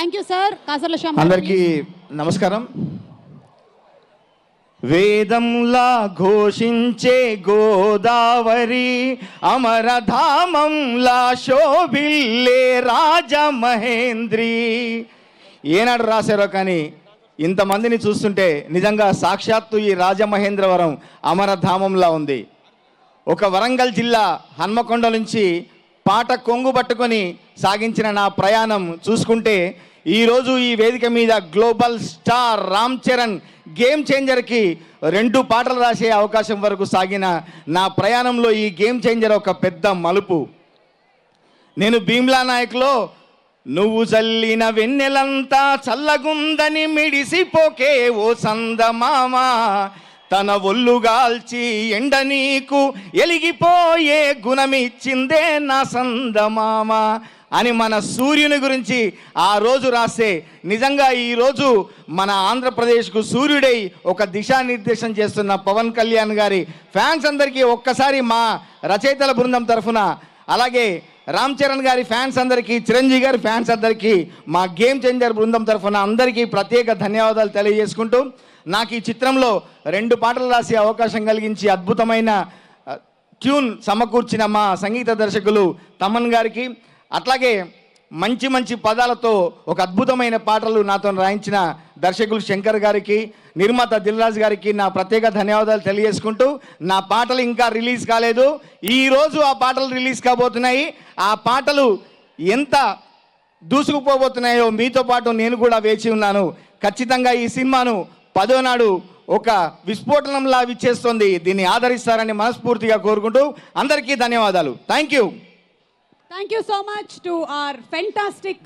Thank you sir. Kasarla Shyam అందరికీ నమస్కారం. వేదంలా ఘోషించే గోదావరి, అమరధామంలా శోభిల్లే రాజమహేంద్రి. ఏనాడు రాశారో కానీ ఇంతమందిని చూస్తుంటే నిజంగా సాక్షాత్తు ఈ రాజమహేంద్రవరం అమరధామంలా ఉంది. ఒక వరంగల్ జిల్లా హన్మకొండ నుంచి పాట కొంగు పట్టుకొని సాగించిన నా ప్రయాణం చూసుకుంటే ఈరోజు ఈ వేదిక మీద global star Ram Charan game చేంజర్కి 2 పాటలు రాసే అవకాశం వరకు సాగిన నా ప్రయాణంలో ఈ గేమ్ చేంజర్ ఒక పెద్ద మలుపు. నేను భీమ్లా నాయక్లో నువ్వు చల్లిన వెన్నెలంతా చల్లగుందని మిడిసిపోకే ఓ సందమామ, తన ఒళ్ళుగాల్చి ఎండ నీకు ఎలిగిపోయే గుణమిచ్చిందే నా సందమామ అని మన సూర్యుని గురించి ఆ రోజు రాస్తే నిజంగా ఈరోజు మన ఆంధ్రప్రదేశ్కు సూర్యుడై ఒక దిశానిర్దేశం చేస్తున్న పవన్ కళ్యాణ్ గారి ఫ్యాన్స్ అందరికీ ఒక్కసారి మా రచయితల బృందం తరఫున, అలాగే రామ్ చరణ్ గారి ఫ్యాన్స్ అందరికీ, చిరంజీవి గారి ఫ్యాన్స్ అందరికీ, మా గేమ్ చేంజర్ బృందం తరఫున అందరికీ ప్రత్యేక ధన్యవాదాలు తెలియజేసుకుంటూ, నాకు ఈ చిత్రంలో 2 పాటలు రాసే అవకాశం కలిగించి అద్భుతమైన ట్యూన్ సమకూర్చిన మా సంగీత దర్శకులు తమన్ గారికి, అట్లాగే మంచి మంచి పదాలతో ఒక అద్భుతమైన పాటలు నాతో రాయించిన దర్శకులు శంకర్ గారికి, నిర్మాత దిల్రాజ్ గారికి నా ప్రత్యేక ధన్యవాదాలు తెలియజేసుకుంటూ, నా పాటలు ఇంకా రిలీజ్ కాలేదు, ఈరోజు ఆ పాటలు రిలీజ్ కాబోతున్నాయి. ఆ పాటలు ఎంత దూసుకుపోబోతున్నాయో మీతో పాటు నేను కూడా వేచి ఉన్నాను. ఖచ్చితంగా ఈ సినిమాను 10వ నాడు ఒక విస్ఫోటనంలా విచ్చేస్తుంది. దీన్ని ఆదరిస్తారని మనస్ఫూర్తిగా కోరుకుంటూ అందరికీ ధన్యవాదాలు. Thank you so much to our fantastic